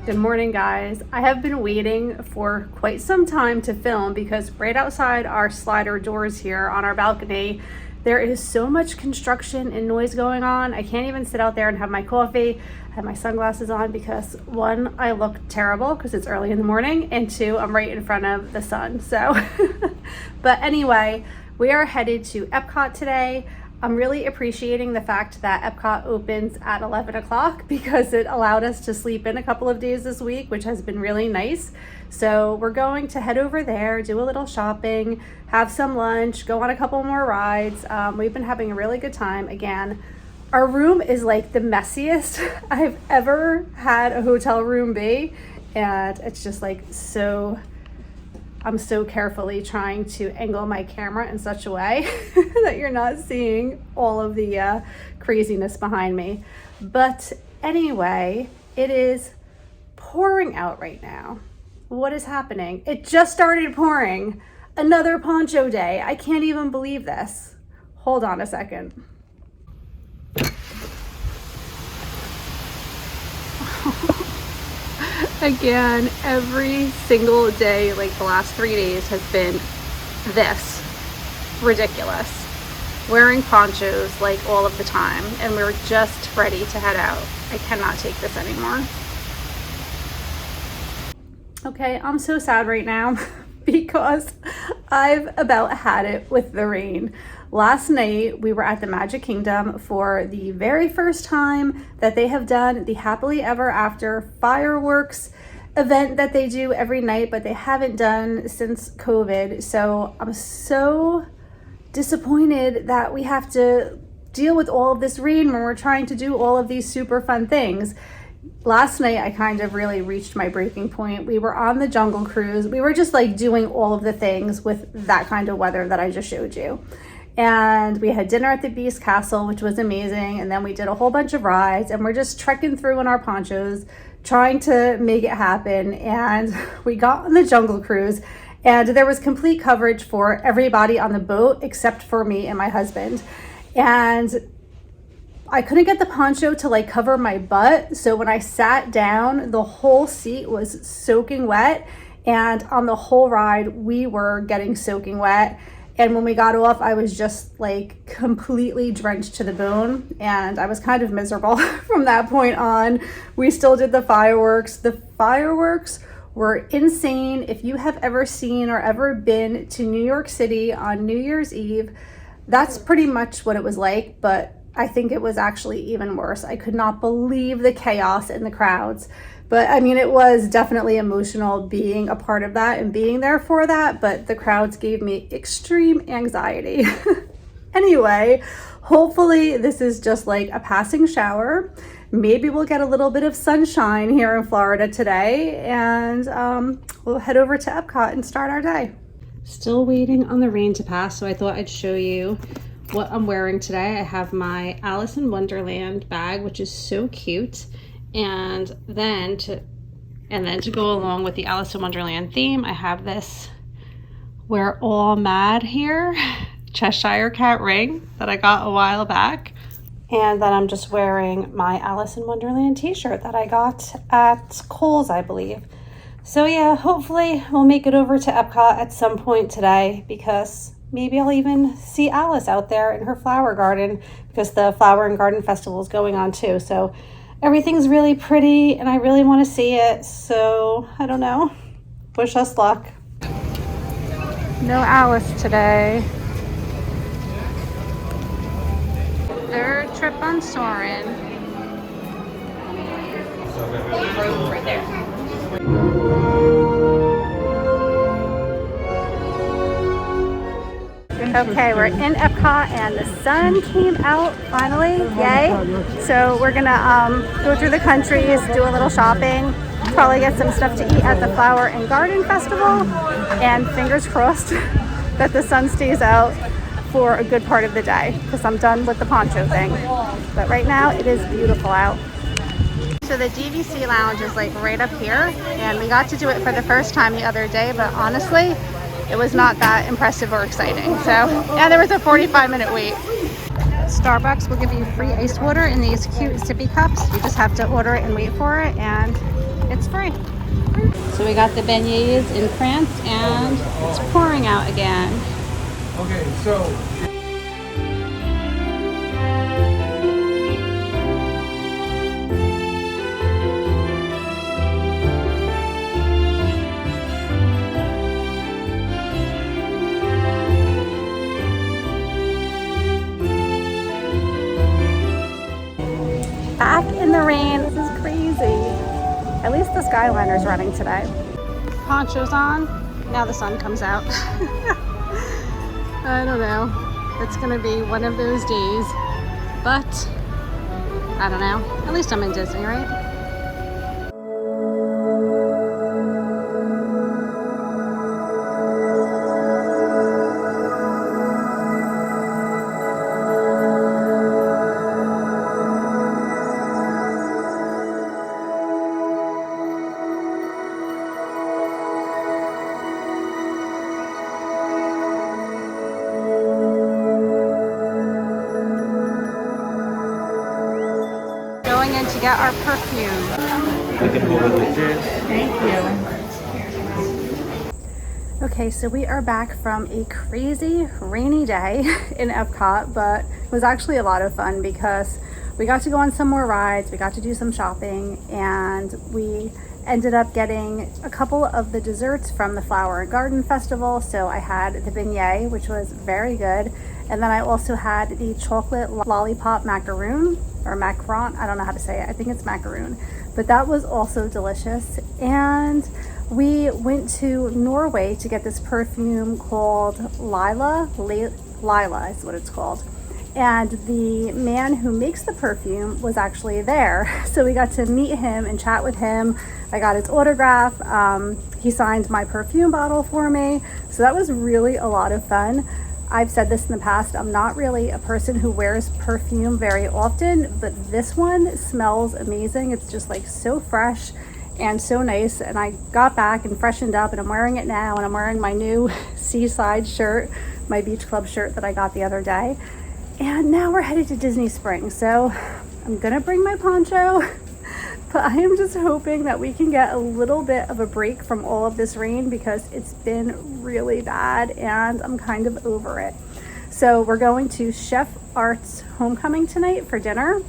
Good morning, guys. I have been waiting for quite some time to film because right outside our slider doors here on our balcony, there is so much construction and noise going on. I can't even sit out there and have my coffee. I have my sunglasses on because one, I look terrible because it's early in the morning, and two, I'm right in front of the sun. So, but anyway, we are headed to Epcot today. I'm really appreciating the fact that Epcot opens at 11 o'clock because it allowed us to sleep in a couple of days this week, which has been really nice. So we're going to head over there, do a little shopping, have some lunch, go on a couple more rides. We've been having a really good time. Again, our room is like the messiest I've ever had a hotel room be. And it's just like I'm so carefully trying to angle my camera in such a way that you're not seeing all of the craziness behind me. But anyway, it is pouring out right now. What is happening? It just started pouring. Another poncho day. I can't even believe this. Hold on a second. Again, every single day, like the last 3 days, has been this ridiculous. Wearing ponchos like all of the time, and we're just ready to head out. I cannot take this anymore. Okay, I'm so sad right now because I've about had it with the rain. Last night, we were at the Magic Kingdom for the very first time that they have done the Happily Ever After fireworks event that they do every night, but they haven't done since COVID. So I'm so disappointed that we have to deal with all of this rain when we're trying to do all of these super fun things. Last night, I kind of really reached my breaking point. We were on the Jungle Cruise. We were just like doing all of the things with that kind of weather that I just showed you. And we had dinner at the Beast Castle, which was amazing. And then we did a whole bunch of rides, and we're just trekking through in our ponchos, trying to make it happen. And we got on the Jungle Cruise, and there was complete coverage for everybody on the boat except for me and my husband. And I couldn't get the poncho to like cover my butt. So when I sat down, the whole seat was soaking wet. And on the whole ride, we were getting soaking wet. And when we got off, I was just like completely drenched to the bone, and I was kind of miserable from that point on. We still did the fireworks. The fireworks were insane. If you have ever seen or ever been to New York City on New Year's Eve, that's pretty much what it was like, but I think it was actually even worse. I could not believe the chaos in the crowds. But I mean, it was definitely emotional being a part of that and being there for that, but the crowds gave me extreme anxiety. Anyway, hopefully this is just like a passing shower. Maybe we'll get a little bit of sunshine here in Florida today, and we'll head over to Epcot and start our day. Still waiting on the rain to pass, so I thought I'd show you what I'm wearing today. I have my Alice in Wonderland bag, which is so cute. And then to go along with the Alice in Wonderland theme, I have this We're All Mad here Cheshire Cat ring that I got a while back. And then I'm just wearing my Alice in Wonderland t-shirt that I got at Kohl's, I believe. So yeah, hopefully we'll make it over to Epcot at some point today, because maybe I'll even see Alice out there in her flower garden, because the Flower and Garden Festival is going on too. So everything's really pretty and I really want to see it. So I don't know. Wish us luck. No Alice today. Third trip on Soarin'. Right there. Okay, we're in Epcot and the sun came out finally, yay. So we're gonna go through the countries, do a little shopping, probably get some stuff to eat at the Flower and Garden Festival, and fingers crossed that the sun stays out for a good part of the day, because I'm done with the poncho thing. But right now it is beautiful out. So the DVC lounge is like right up here, and we got to do it for the first time the other day, but honestly, it was not that impressive or exciting. So, and there was a 45-minute wait. Starbucks will give you free iced water in these cute sippy cups. You just have to order it and wait for it, and It's free. So we got the beignets in France and it's pouring out again. Okay, so Back in the rain. This is crazy. At least the Skyliner's running today. Poncho's on. Now the sun comes out. I don't know. It's gonna be one of those days. But I don't know. At least I'm in Disney, right? Going in to get our perfume. we can hold it like this. Thank you. Okay, so we are back from a crazy rainy day in Epcot, but it was actually a lot of fun because we got to go on some more rides, we got to do some shopping, and we ended up getting a couple of the desserts from the Flower and Garden Festival. So I had the beignet, which was very good. And then I also had the chocolate lollipop macaroon, or macaron, I don't know how to say it. I think it's macaroon, but that was also delicious. And we went to Norway to get this perfume called Lila is what it's called. And the man who makes the perfume was actually there. So we got to meet him and chat with him. I got his autograph. He signed my perfume bottle for me. So that was really a lot of fun. I've said this in the past, I'm not really a person who wears perfume very often, but this one smells amazing. It's just like so fresh and so nice. And I got back and freshened up and I'm wearing it now, and I'm wearing my new Seaside shirt, my beach club shirt that I got the other day. And now we're headed to Disney Springs. So I'm gonna bring my poncho, but I am just hoping that we can get a little bit of a break from all of this rain because it's been really bad and I'm kind of over it. So we're going to Chef Art's homecoming tonight for dinner,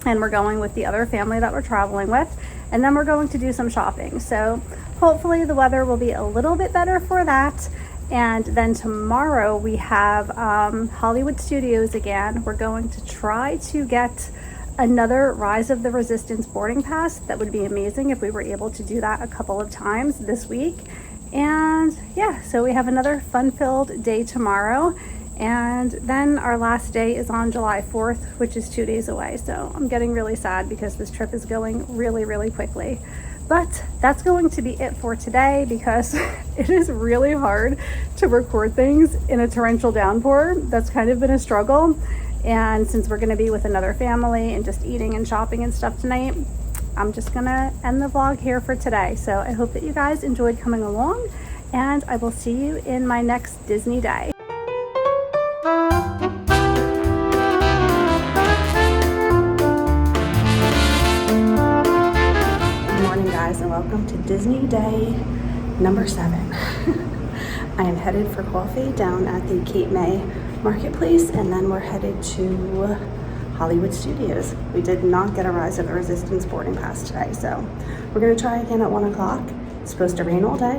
and we're going with the other family that we're traveling with, and then we're going to do some shopping. So hopefully the weather will be a little bit better for that. And then tomorrow we have Hollywood Studios again. We're going to try to get another Rise of the Resistance boarding pass. That would be amazing if we were able to do that a couple of times this week. And yeah, so we have another fun-filled day tomorrow. And then our last day is on July 4th, which is 2 days away. So I'm getting really sad because this trip is going really, really quickly. But that's going to be it for today because it is really hard to record things in a torrential downpour. That's kind of been a struggle. And since we're gonna be with another family and just eating and shopping and stuff tonight, I'm just gonna end the vlog here for today. So I hope that you guys enjoyed coming along, and I will see you in my next Disney day. And welcome to Disney day number 7. I am headed for coffee down at the Cape May Marketplace, and then we're headed to Hollywood Studios. We did not get a Rise of the Resistance boarding pass today, so we're going to try again at 1 o'clock. It's supposed to rain all day,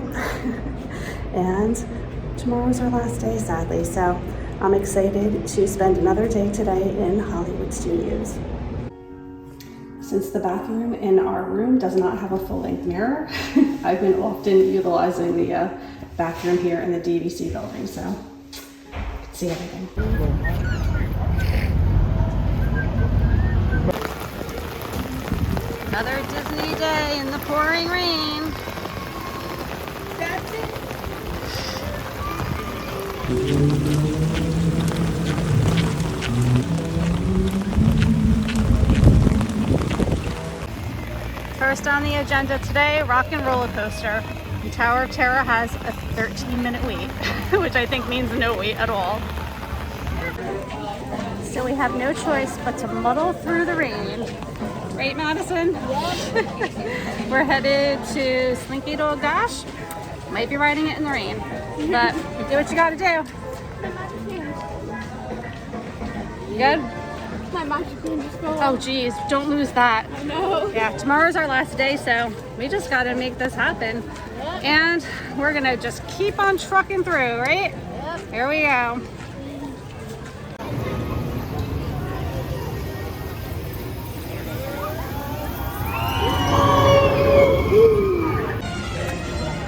and tomorrow's our last day, sadly, so I'm excited to spend another day today in Hollywood Studios. Since the bathroom in our room does not have a full-length mirror, I've been often utilizing the bathroom here in the DVC building, so I can see everything. Another Disney day in the pouring rain. That's it. First on the agenda today, Rock and Roller Coaster. The Tower of Terror has a 13-minute wait, which I think means no wait at all. so we have no choice but to muddle through the rain. Right, Madison? Yep. We're headed to Slinky Dog Dash. Might be riding it in the rain, but do what you gotta do. You good? My magic hand just fell. Oh geez, don't lose that. I know. Yeah, tomorrow's our last day, so we just gotta make this happen. Yep. And we're gonna just keep on trucking through, right? Yep. Here we go.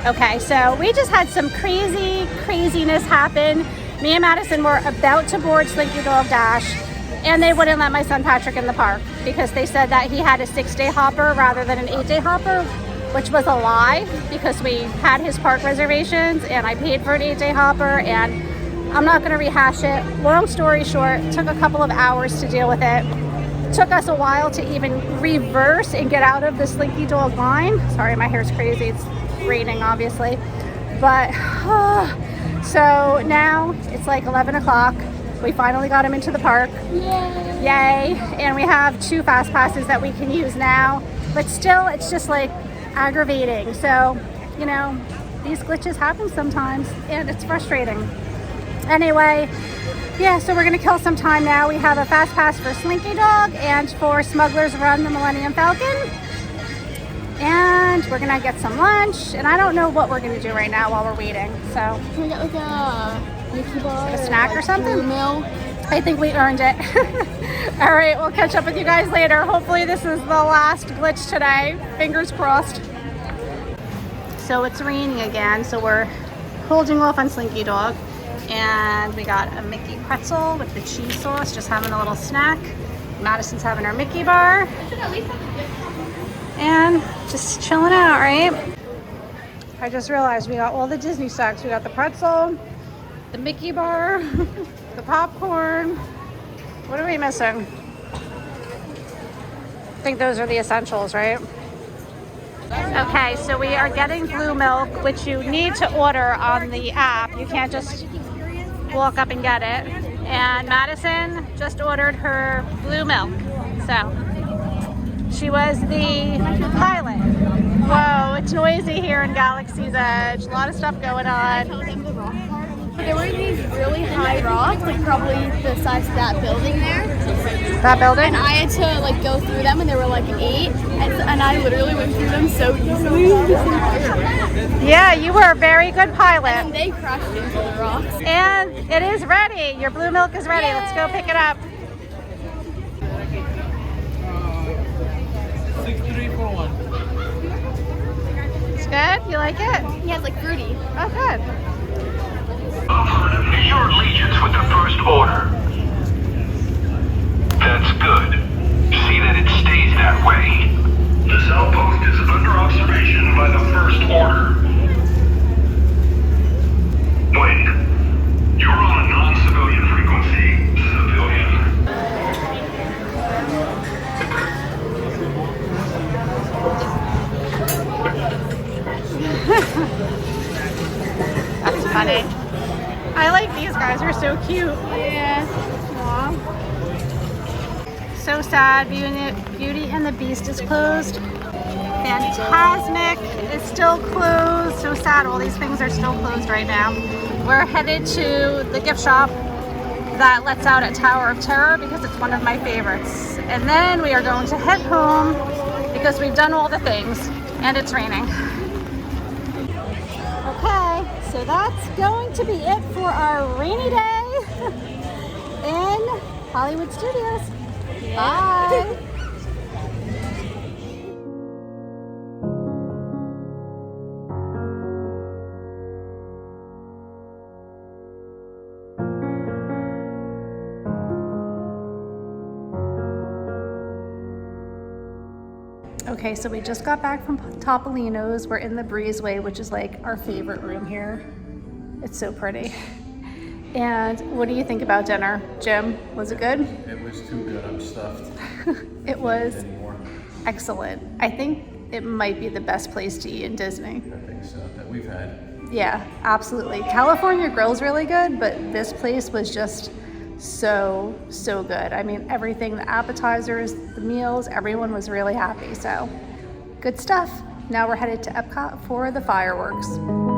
Okay, so we just had some craziness happen. Me and Madison were about to board Slinky Dog Dash, and they wouldn't let my son Patrick in the park because they said that he had a 6-day hopper rather than an 8-day hopper, which was a lie because we had his park reservations and I paid for an 8-day hopper, and I'm not gonna rehash it. Long story short, it took a couple of hours to deal with it. It took us a while to even reverse and get out of the Slinky Dog line. Sorry, my hair's crazy. It's raining, obviously. But, so now it's like 11 o'clock. We finally got him into the park. Yay. Yay. And we have 2 fast passes that we can use now. But still, it's just like aggravating. So, you know, these glitches happen sometimes and it's frustrating. Anyway, yeah, so we're gonna kill some time now. We have a fast pass for Slinky Dog and for Smuggler's Run, the Millennium Falcon. And we're gonna get some lunch. And I don't know what we're gonna do right now while we're waiting. So, Can we get like a Mickey bar? a snack or something? Snail Mail? I think we earned it. All right, we'll catch up with you guys later. Hopefully this is the last glitch today. Fingers crossed. So it's raining again, so we're holding off on Slinky Dog. And we got a Mickey pretzel with the cheese sauce, just having a little snack. Madison's having her Mickey bar. And just chilling out, right? I just realized we got all the Disney snacks. We got the pretzel, the Mickey bar, the popcorn. What are we missing? I think those are the essentials, right? Okay, so we are getting blue milk, which you need to order on the app. You can't just walk up and get it. And Madison just ordered her blue milk. So she was the pilot. Whoa, it's noisy here in Galaxy's Edge. A lot of stuff going on. There were these really high rocks, like probably the size of that building there. That building? And I had to like go through them, and they were like an 8, and I literally went through them so easily. Yeah, you were a very good pilot. And they crashed into the rocks. And it is ready. Your blue milk is ready. Yay. Let's go pick it up. 6341. It's good? You like it? Yeah, it's like fruity. Oh, good. Affirmative. Your allegiance with the First Order. That's good. See that it stays that way. This outpost is under observation by the First Order. Wait. You're on a non-civilian frequency, civilian. That's funny. I like these guys. They're so cute. Yeah. Aw. So sad. Beauty and the Beast is closed. Fantasmic is still closed. So sad. All these things are still closed right now. We're headed to the gift shop that lets out at Tower of Terror because it's one of my favorites. And then we are going to head home because we've done all the things and it's raining. Okay, so that's going to be it for our rainy day in Hollywood Studios. Bye. Okay, so we just got back from Topolino's. We're in the Breezeway, which is like our favorite room here. It's so pretty. And what do you think about dinner, Jim? Was it good? It was too good. I'm stuffed. It was Anymore. excellent. I think it might be the best place to eat in Disney. I think so. That we've had. Yeah, absolutely. California Grill's really good, but this place was just so good. I mean, everything, the appetizers, the meals, everyone was really happy. So good stuff. Now we're headed to Epcot for the fireworks.